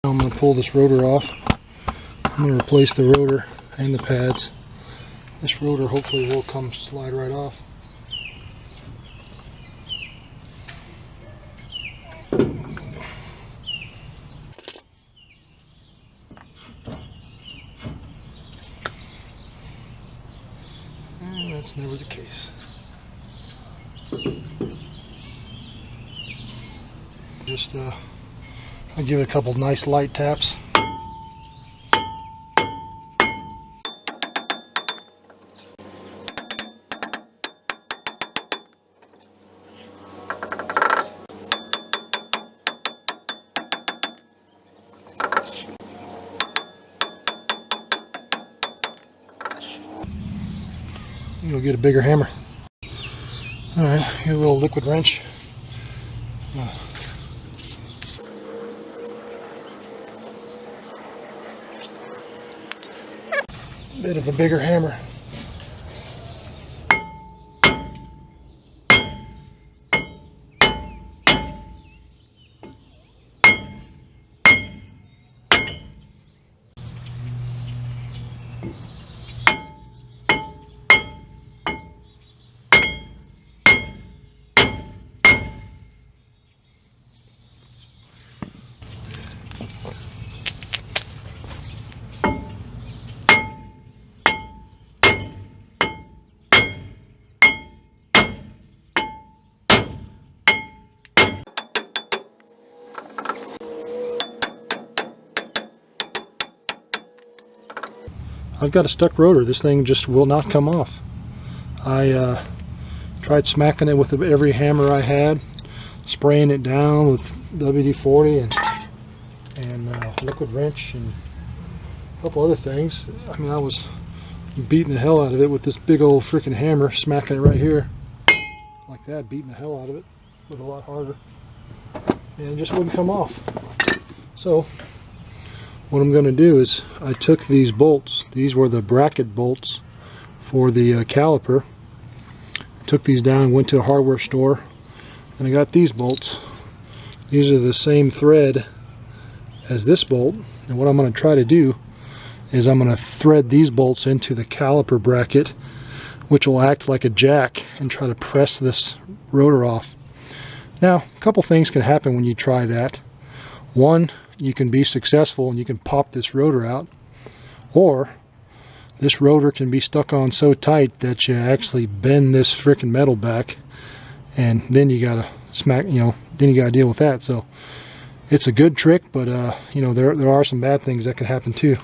I'm going to pull this rotor off. I'm going to replace the rotor and the pads. This rotor hopefully will slide right off. And that's never the case. Just I'll give it a couple nice light taps. You'll get a bigger hammer. Alright, here's a little liquid wrench. Bit of a bigger hammer. I've got a stuck rotor. This thing just will not come off. I tried smacking it with every hammer I had, spraying it down with WD-40 and liquid wrench and a couple other things. I mean, I was beating the hell out of it with this big old freaking hammer, smacking it right here like that, beating the hell out of it, but a lot harder, and it just wouldn't come off. So what I'm going to do is I took these bolts. These were the bracket bolts for the caliper. I took these down, went to a hardware store, and I got these bolts. These are the same thread as this bolt, and what I'm going to try to do is I'm going to thread these bolts into the caliper bracket, which will act like a jack, and try to press this rotor off. Now, a couple things can happen when you try that. One, you can be successful and you can pop this rotor out, or this rotor can be stuck on so tight that you actually bend this freaking metal back, and then you gotta smack, then you gotta deal with that. So it's a good trick, but there are some bad things that can happen too.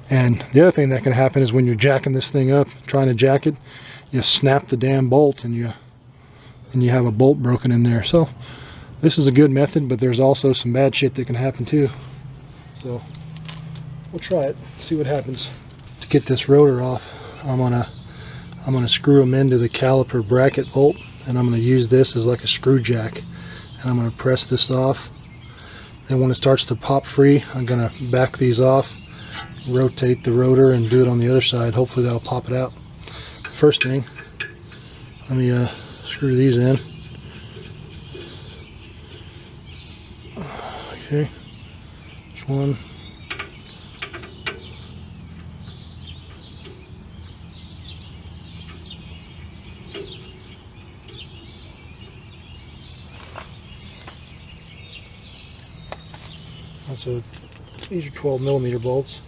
And the other thing that can happen is when you're jacking this thing up, trying to jack it, you snap the damn bolt and you have a bolt broken in there. So this is a good method, but there's also some bad shit that can happen too. So we'll try it, see what happens. To get this rotor off, I'm gonna screw them into the caliper bracket bolt, and I'm gonna use this as like a screw jack, and I'm gonna press this off. Then when it starts to pop free, I'm gonna back these off, rotate the rotor, and do it on the other side. Hopefully that'll pop it out. First thing, let me screw these in. Okay, there's one. These are 12mm bolts.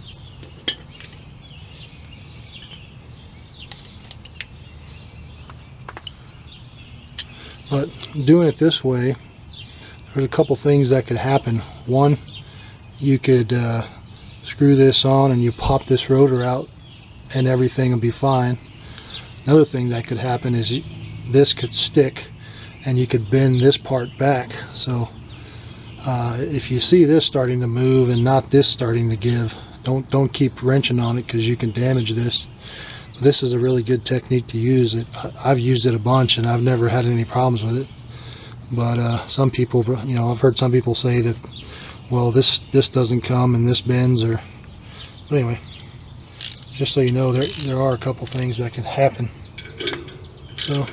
But doing it this way, there's a couple things that could happen. One, you could screw this on and you pop this rotor out and everything will be fine. Another thing that could happen is this could stick and you could bend this part back. So if you see this starting to move and not this starting to give, don't keep wrenching on it, because you can damage this. This is a really good technique to use. I've used it a bunch and I've never had any problems with it. But some people, I've heard some people say that, well, this doesn't come and this bends, or. But anyway, just so you know, there are a couple things that can happen. So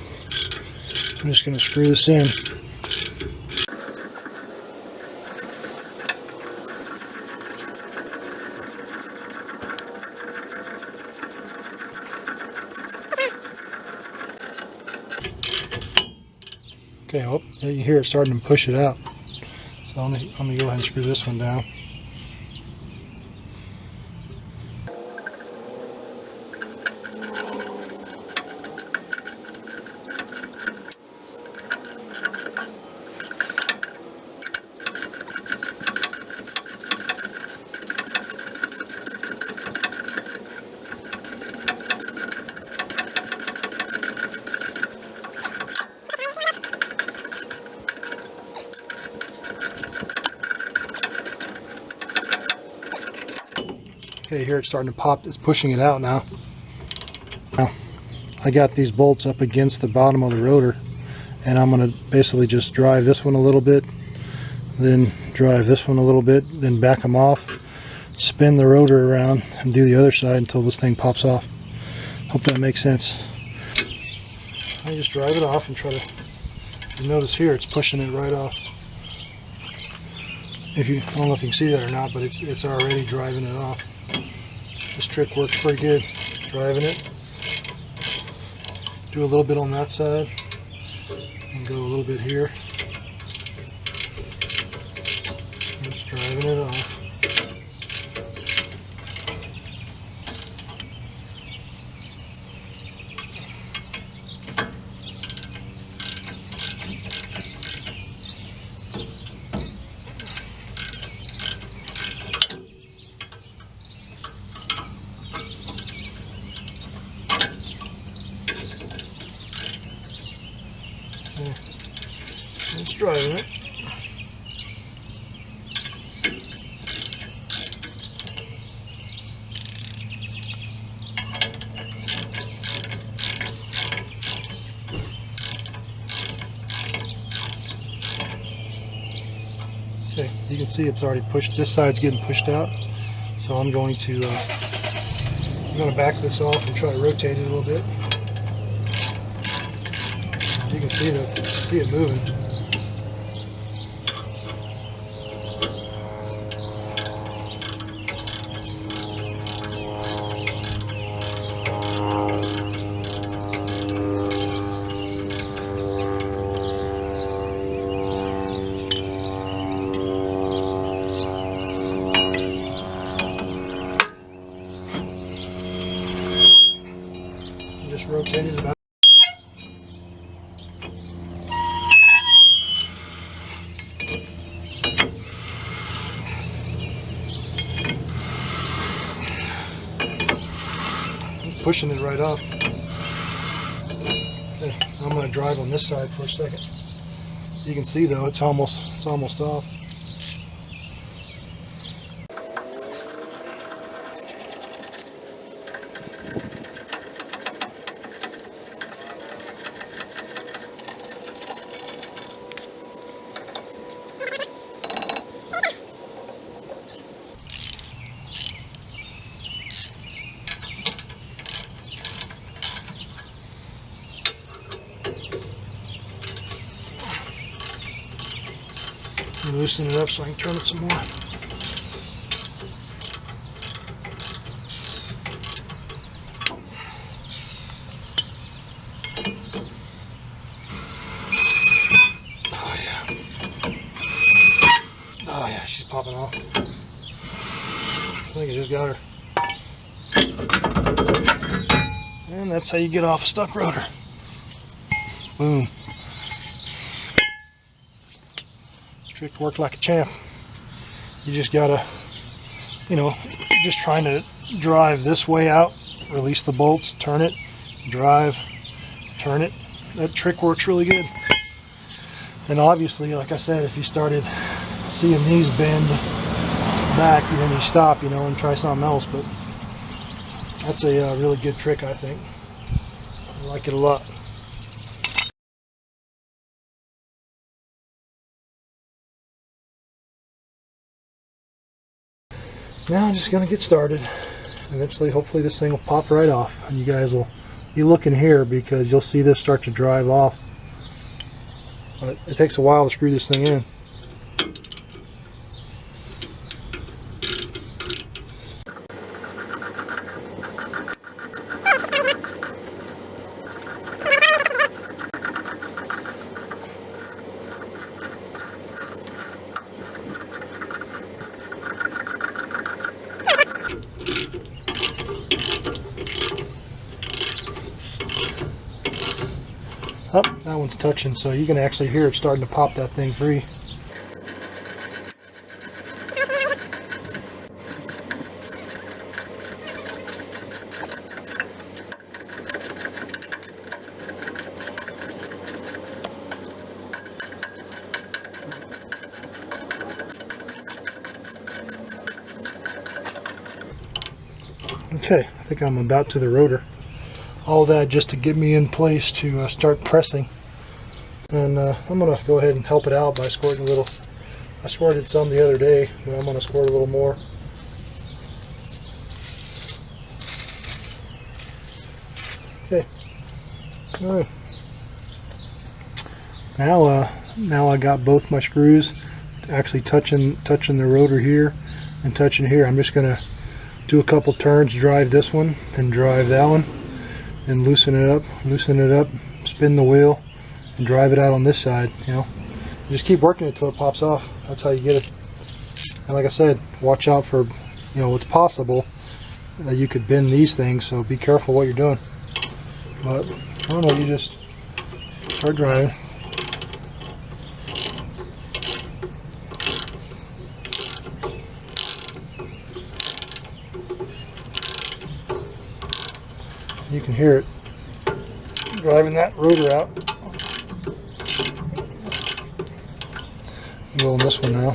I'm just going to screw this in. Okay, well, you hear it starting to push it out. So I'm gonna go ahead and screw this one down. Okay, here it's starting to pop. It's pushing it out now. Now, I got these bolts up against the bottom of the rotor, and I'm going to basically just drive this one a little bit, then drive this one a little bit, then back them off, spin the rotor around, and do the other side until this thing pops off. Hope that makes sense. I just drive it off and try to, you notice here it's pushing it right off. I don't know if you can see that or not, but it's already driving it off. This trick works pretty good. Driving it, do a little bit on that side, and go a little bit here. Just driving it off. It's driving it. Okay, you can see it's already pushed. This side's getting pushed out, so I'm going to back this off and try to rotate it a little bit. You can see it moving. Just rotate it about. Pushing it right off. Okay, I'm going to drive on this side for a second. You can see though it's almost off. Loosen it up so I can turn it some more. Oh yeah. Oh yeah, she's popping off. I think I just got her. And that's how you get off a stuck rotor. Boom. Trick worked like a champ. You just gotta, just trying to drive this way out, release the bolts, turn it, drive, turn it. That trick works really good. And obviously, like I said, if you started seeing these bend back, then you stop, and try something else. But that's a really good trick, I think. I like it a lot. Now I'm just going to get started. Eventually, hopefully this thing will pop right off. And you guys will be looking here because you'll see this start to drive off. But it takes a while to screw this thing in. Oh, that one's touching, so you can actually hear it starting to pop that thing free. Okay, I think I'm about to the rotor. All that just to get me in place to start pressing. And I'm going to go ahead and help it out by squirting a little. I squirted some the other day, but I'm going to squirt a little more. Okay. All right. Now I got both my screws actually touching the rotor here and touching here. I'm just going to do a couple turns, drive this one, then drive that one, and loosen it up, spin the wheel, and drive it out on this side. You know, just keep working it till it pops off. That's how you get it. And like I said, watch out for, you know, it's possible that you could bend these things, so be careful what you're doing. But I don't know, you just start driving. You can hear it driving that rotor out. Go on this one now.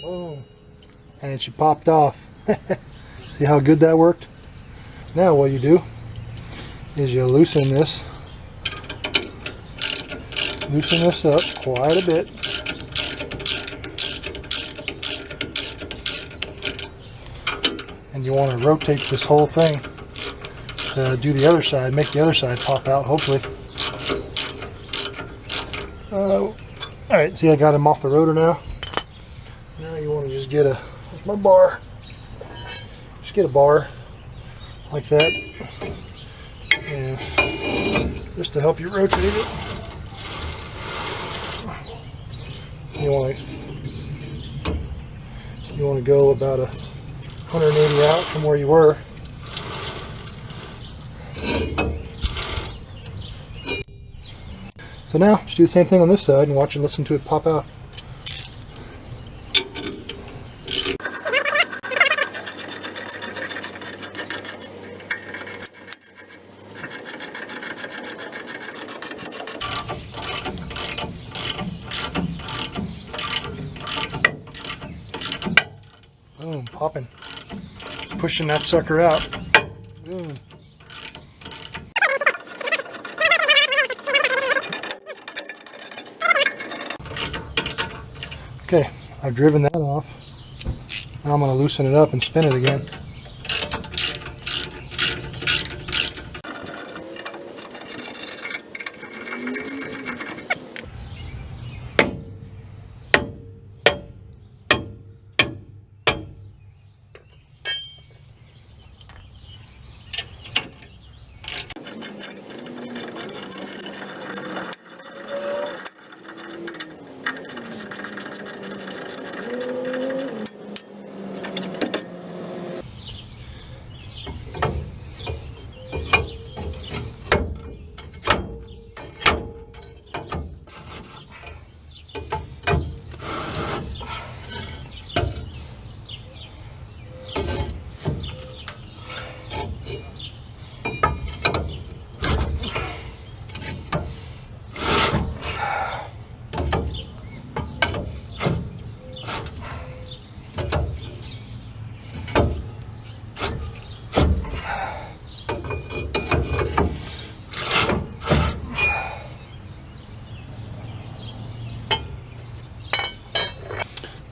Boom. And she popped off. See how good that worked? Now what you do is you loosen this up quite a bit. And you want to rotate this whole thing to do the other side, make the other side pop out, hopefully. Alright, see, I got him off the rotor now. Now you want to just get my bar. Just get a bar like that. And just to help you rotate it. You want to go about 180 out from where you were. So now just do the same thing on this side and watch and listen to it pop out. Boom, popping. It's pushing that sucker out. Boom. Okay, I've driven that off. Now I'm going to loosen it up and spin it again.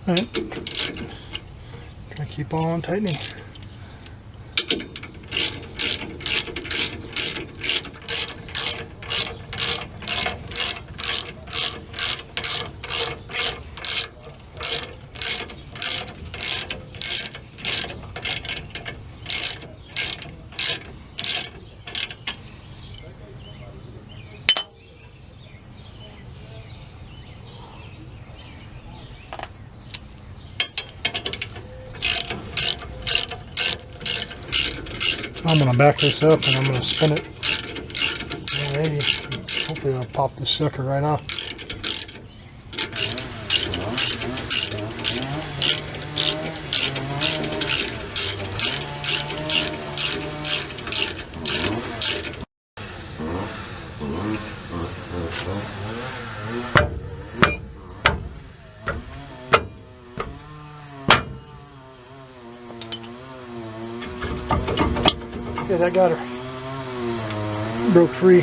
Alright, try to keep on tightening. I'm going to back this up and I'm going to spin it 180. Hopefully that'll pop this sucker right off. Okay, that got her. Broke free.